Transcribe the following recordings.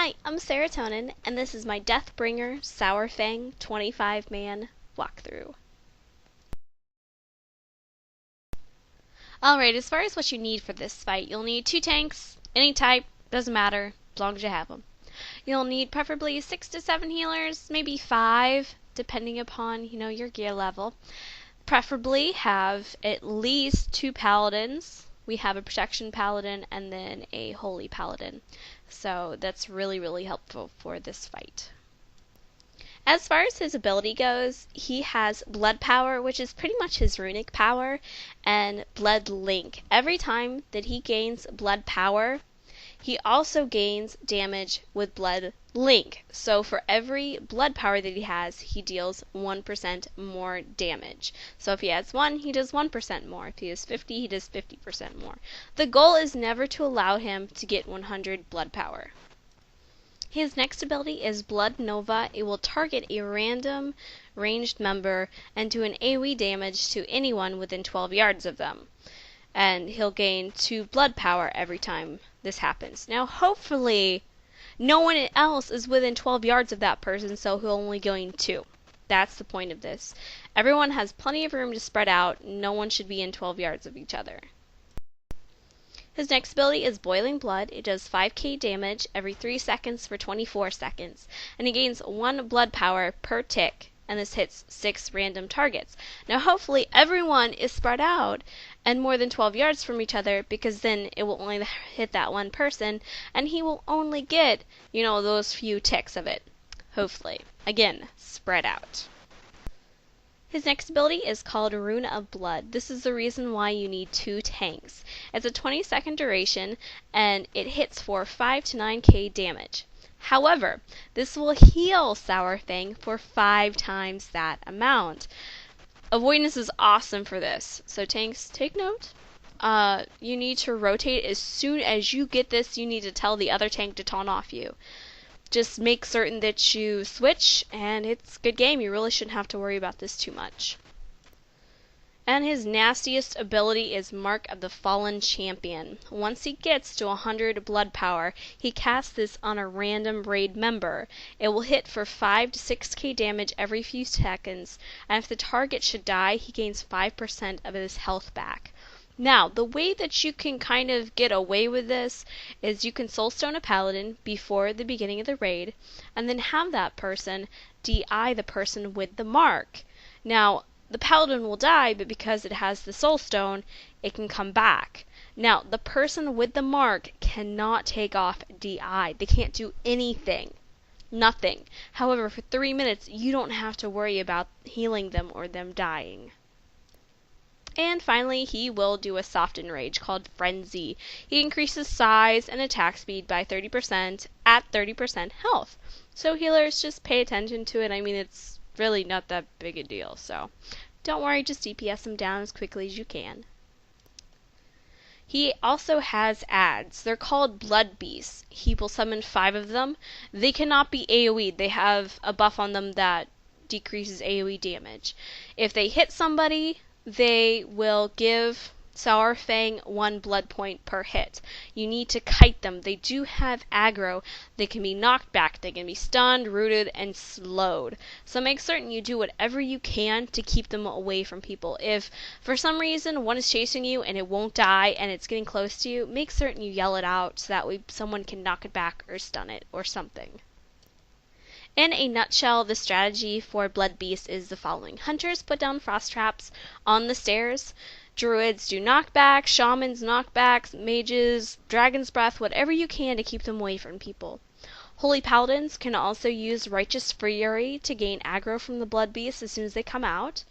Hi, I'm Serotonin, and this is my Deathbringer Saurfang 25-man walkthrough. Alright, as far as what you need for this fight, you'll need 2 tanks, any type, doesn't matter, as long as you have them. You'll need preferably 6 to 7 healers, maybe 5, depending upon, your gear level. Preferably have at least 2 paladins. We have a protection paladin and then a holy paladin. So that's really, really helpful for this fight. As far as his ability goes, he has Blood Power, which is pretty much his runic power, and Blood Link. Every time that he gains Blood Power, he also gains damage with Blood Link. So for every Blood Power that he has, he deals 1% more damage. So if he has 1, he does 1% more. If he has 50, he does 50% more. The goal is never to allow him to get 100 Blood Power. His next ability is Blood Nova. It will target a random ranged member and do an AoE damage to anyone within 12 yards of them. And he'll gain 2 blood power every time this happens. Now hopefully no one else is within 12 yards of that person, so he'll only gain 2. That's the point of this. Everyone has plenty of room to spread out. No one should be in 12 yards of each other. His next ability is Boiling Blood. It does 5k damage every 3 seconds for 24 seconds. And he gains 1 blood power per tick. And this hits 6 random targets. Now hopefully everyone is spread out and more than 12 yards from each other, because then it will only hit that one person and he will only get, those few ticks of it. Hopefully. Again, spread out. His next ability is called Rune of Blood. This is the reason why you need 2 tanks. It's a 20-second duration and it hits for 5 to 9k damage. However, this will heal Saurfang for 5 times that amount. Avoidance is awesome for this. So tanks, take note. You need to rotate as soon as you get this. You need to tell the other tank to taunt off you. Just make certain that you switch and it's good game. You really shouldn't have to worry about this too much. And his nastiest ability is Mark of the Fallen Champion. Once he gets to 100 blood power, he casts this on a random raid member. It will hit for 5 to 6k damage every few seconds, and if the target should die, he gains 5% of his health back. Now, the way that you can kind of get away with this is you can soulstone a paladin before the beginning of the raid, and then have that person DI the person with the mark. Now, the paladin will die, but because it has the soulstone, it can come back. Now, the person with the mark cannot take off DI. They can't do anything. Nothing. However, for 3 minutes, you don't have to worry about healing them or them dying. And finally, he will do a soften rage called Frenzy. He increases size and attack speed by 30% at 30% health. So healers, just pay attention to it. I mean, it's really not that big a deal. So don't worry, just DPS him down as quickly as you can. He also has adds. They're called Blood Beasts. He will summon 5 of them. They cannot be AoE. They have a buff on them that decreases AoE damage. If they hit somebody, they will give Saurfang 1 blood point per hit. You need to kite them. They do have aggro. They can be knocked back. They can be stunned, rooted, and slowed. So make certain you do whatever you can to keep them away from people. If for some reason one is chasing you and it won't die and it's getting close to you, make certain you yell it out so that way someone can knock it back or stun it or something. In a nutshell, the strategy for Blood Beast is the following. Hunters put down frost traps on the stairs. Druids do knockback, shamans knockbacks, mages, dragon's breath, whatever you can to keep them away from people. Holy paladins can also use righteous fury to gain aggro from the Blood Beast as soon as they come out.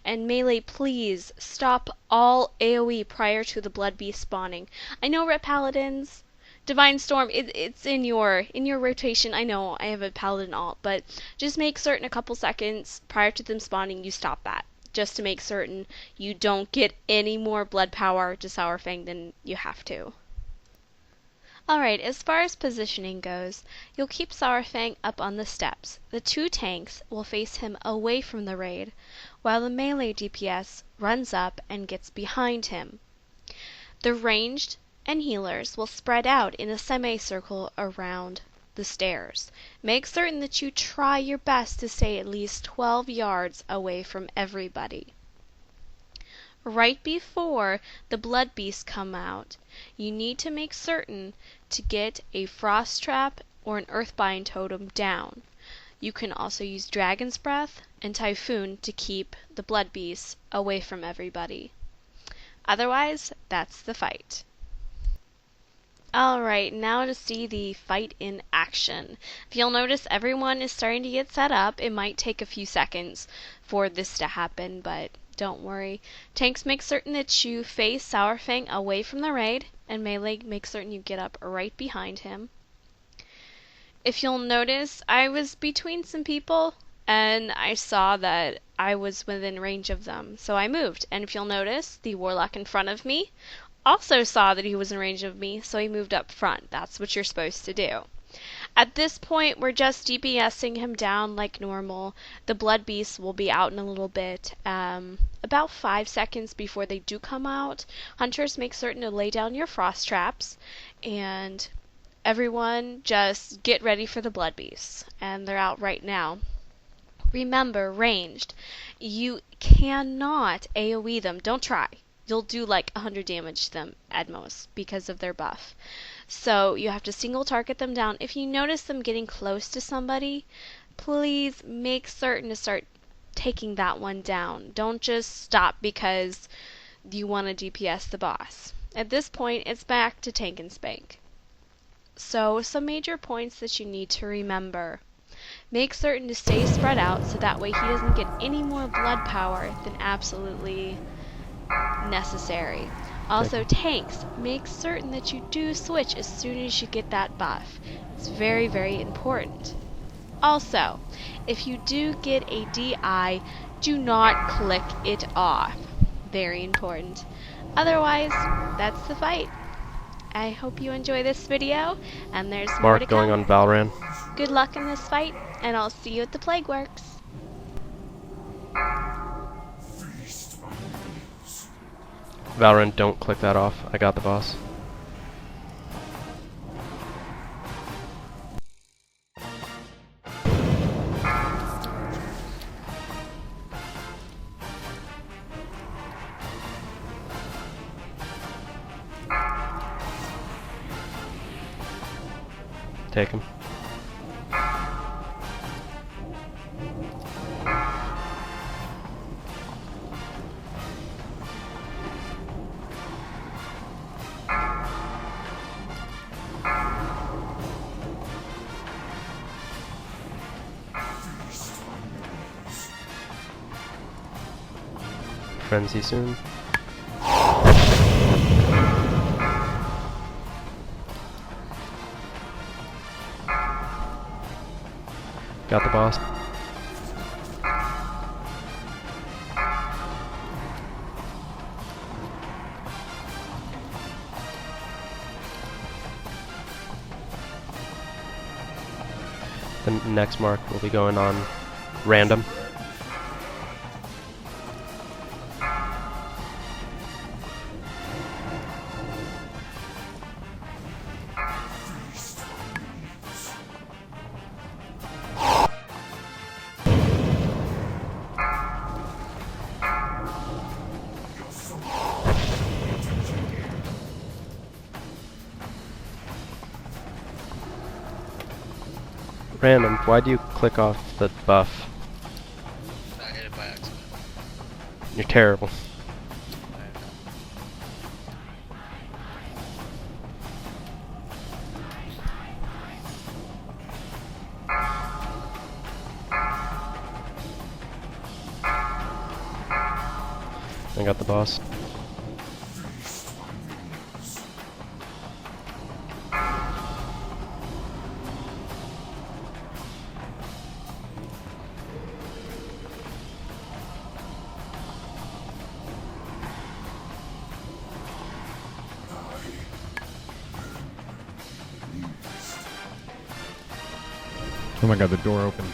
And melee, please stop all AoE prior to the Blood Beast spawning. I know Ret Paladins, Divine Storm, it's in your rotation. I know I have a paladin alt, but just make certain a couple seconds prior to them spawning you stop that, just to make certain you don't get any more blood power to Saurfang than you have to. Alright, as far as positioning goes, you'll keep Saurfang up on the steps. The 2 tanks will face him away from the raid, while the melee DPS runs up and gets behind him. The ranged and healers will spread out in a semicircle around the stairs. Make certain that you try your best to stay at least 12 yards away from everybody. Right before the blood beasts come out, you need to make certain to get a frost trap or an earthbind totem down. You can also use Dragon's Breath and Typhoon to keep the blood beasts away from everybody. Otherwise, that's the fight. Alright, now to see the fight in action. If you'll notice, everyone is starting to get set up. It might take a few seconds for this to happen, but don't worry. Tanks, make certain that you face Saurfang away from the raid, and melee, make certain you get up right behind him. If you'll notice, I was between some people, and I saw that I was within range of them, so I moved. And if you'll notice, the warlock in front of me also saw that he was in range of me, so he moved up front. That's what you're supposed to do. At this point, we're just DPSing him down like normal. The blood beasts will be out in a little bit. About 5 seconds before they do come out, hunters, make certain to lay down your frost traps, and everyone just get ready for the blood beasts. And they're out right now. Remember, ranged. You cannot AoE them. Don't try. You'll do like 100 damage to them at most because of their buff. So you have to single target them down. If you notice them getting close to somebody, please make certain to start taking that one down. Don't just stop because you want to DPS the boss. At this point, it's back to tank and spank. So some major points that you need to remember. Make certain to stay spread out so that way he doesn't get any more blood power than absolutely necessary. Also, tanks, make certain that you do switch as soon as you get that buff. It's very, very important. Also, if you do get a DI, do not click it off. Very important. Otherwise, that's the fight. I hope you enjoy this video, and there's more to come. Mark going on Valran. Good luck in this fight, and I'll see you at the Plague Works. Valorant, don't click that off. I got the boss. Take him. Frenzy soon. Got the boss. The next mark will be going on random. Random, why do you click off the buff? I hit it by accident. You're terrible. I got the boss. Oh my god, the door opened.